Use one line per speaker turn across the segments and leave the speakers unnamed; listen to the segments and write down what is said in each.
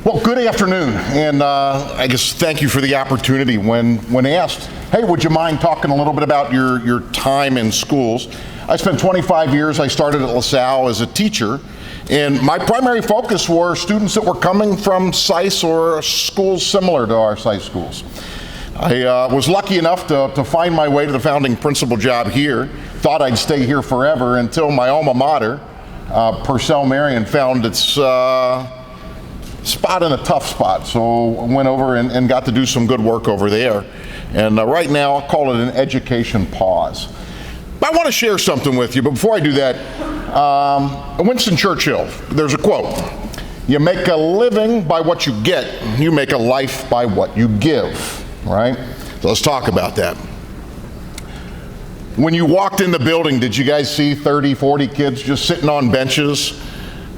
Well, good afternoon, and I guess thank you for the opportunity. When asked, hey, would you mind talking a little bit about your time in schools? I spent 25 years, I started at LaSalle as a teacher, and my primary focus were students that were coming from SICE or schools similar to our SICE schools. I was lucky enough to find my way to the founding principal job here. Thought I'd stay here forever until my alma mater, Purcell Marion, found its spot in a tough spot, so I went over and got to do some good work over there. And right now, I'll call it an education pause. But I want to share something with you, but before I do that, Winston Churchill, there's a quote: you make a living by what you get, you make a life by what you give, right? So let's talk about that. When you walked in the building, did you guys see 30, 40 kids just sitting on benches,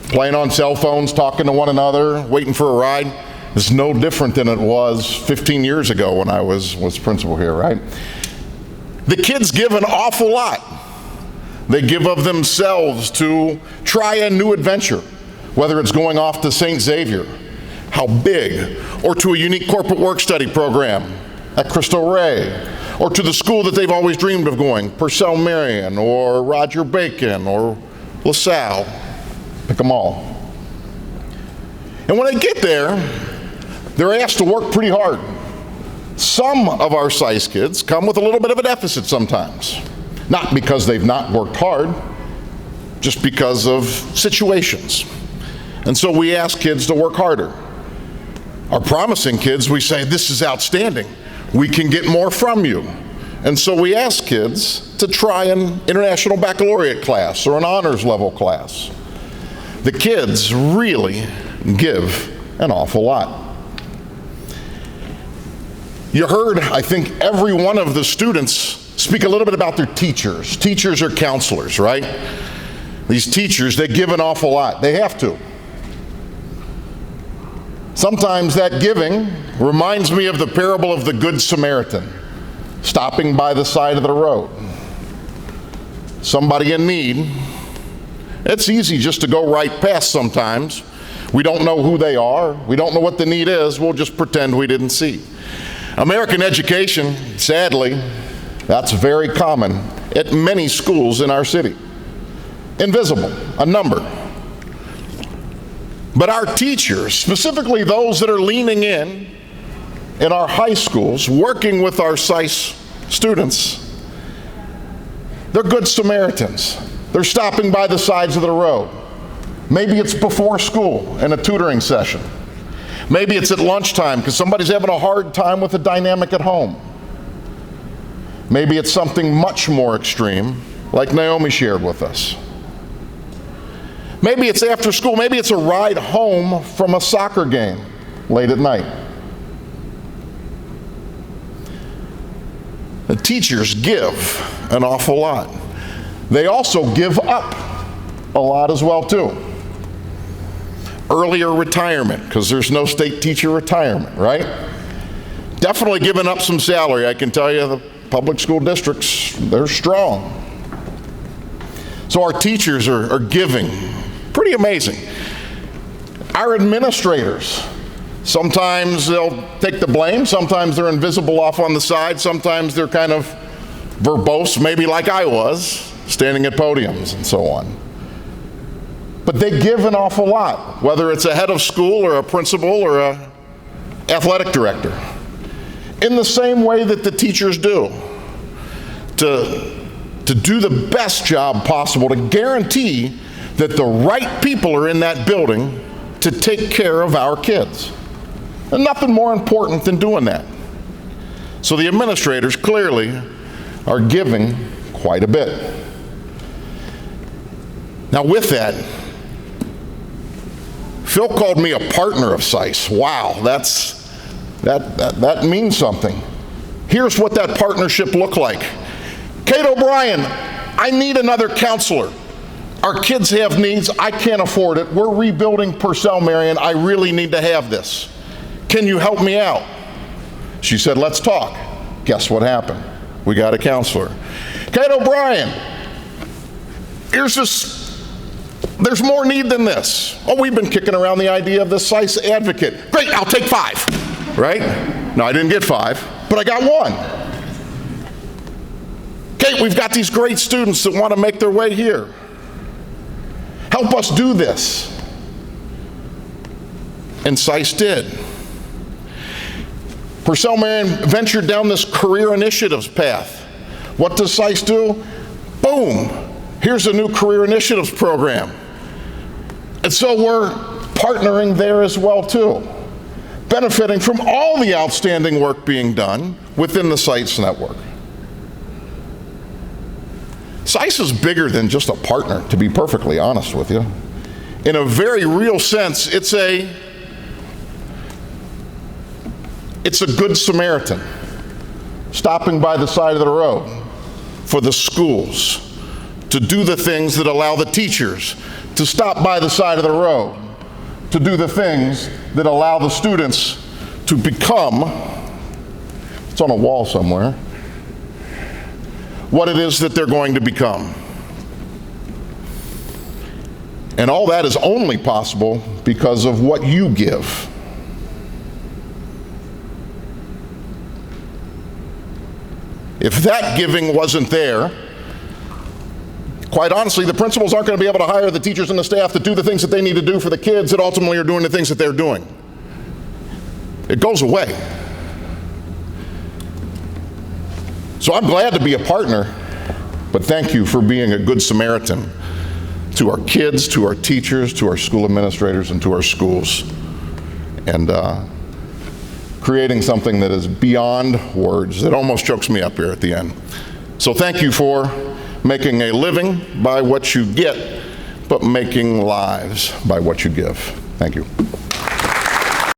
playing on cell phones, talking to one another, waiting for a ride? It's no different than it was 15 years ago when I was principal here, right? The kids give an awful lot. They give of themselves to try a new adventure, whether it's going off to St. Xavier, how big, or to a unique corporate work study program at Cristo Rey, or to the school that they've always dreamed of going, Purcell Marion, or Roger Bacon, or LaSalle. Pick them all. And when they get there, they're asked to work pretty hard. Some of our SICE kids come with a little bit of a deficit sometimes. Not because they've not worked hard, just because of situations. And so we ask kids to work harder. Our promising kids, we say, this is outstanding. We can get more from you. And so we ask kids to try an international baccalaureate class or an honors level class. The kids really give an awful lot. You heard, I think, every one of the students speak a little bit about their teachers. Teachers are counselors, right? These teachers, they give an awful lot. They have to. Sometimes that giving reminds me of the parable of the Good Samaritan, stopping by the side of the road. Somebody in need. It's easy just to go right past sometimes. We don't know who they are. We don't know what the need is. We'll just pretend we didn't see. American education, sadly, that's very common at many schools in our city. Invisible, a number. But our teachers, specifically those that are leaning in our high schools, working with our SICE students, they're good Samaritans. They're stopping by the sides of the road. Maybe it's before school in a tutoring session. Maybe it's at lunchtime because somebody's having a hard time with a dynamic at home. Maybe it's something much more extreme, like Naomi shared with us. Maybe it's after school. Maybe it's a ride home from a soccer game late at night. The teachers give an awful lot. They also give up a lot as well, too. Earlier retirement, because there's no state teacher retirement, right? Definitely giving up some salary. I can tell you the public school districts, they're strong. So our teachers are giving. Pretty amazing. Our administrators, sometimes they'll take the blame, sometimes they're invisible off on the side, sometimes they're kind of verbose, maybe like I was, standing at podiums and so on. But they give an awful lot, whether it's a head of school or a principal or a athletic director, in the same way that the teachers do, to do the best job possible, to guarantee that the right people are in that building to take care of our kids. And nothing more important than doing that. So the administrators clearly are giving quite a bit. Now with that, Phil called me a partner of SICE. Wow, that means something. Here's what that partnership looked like. Kate O'Brien, I need another counselor. Our kids have needs, I can't afford it. We're rebuilding Purcell Marion, I really need to have this. Can you help me out? She said, let's talk. Guess what happened? We got a counselor. Kate O'Brien, here's this there's more need than this. Oh, we've been kicking around the idea of the SICE advocate. Great, I'll take 5, right? No, I didn't get 5, but I got 1. Okay, we've got these great students that want to make their way here. Help us do this. And SICE did. Purcell Marion ventured down this career initiatives path. What does SICE do? Boom, here's a new career initiatives program. And so we're partnering there as well too, benefiting from all the outstanding work being done within the SICE network. SICE is bigger than just a partner, to be perfectly honest with you. In a very real sense, it's a good Samaritan stopping by the side of the road for the schools to do the things that allow the teachers to stop by the side of the road, to do the things that allow the students to become, it's on a wall somewhere, what it is that they're going to become. And all that is only possible because of what you give. If that giving wasn't there, quite honestly, the principals aren't going to be able to hire the teachers and the staff to do the things that they need to do for the kids that ultimately are doing the things that they're doing. It goes away. So I'm glad to be a partner, but thank you for being a good Samaritan to our kids, to our teachers, to our school administrators, and to our schools. And creating something that is beyond words. It almost chokes me up here at the end. So thank you for making a living by what you get, but making lives by what you give. Thank you.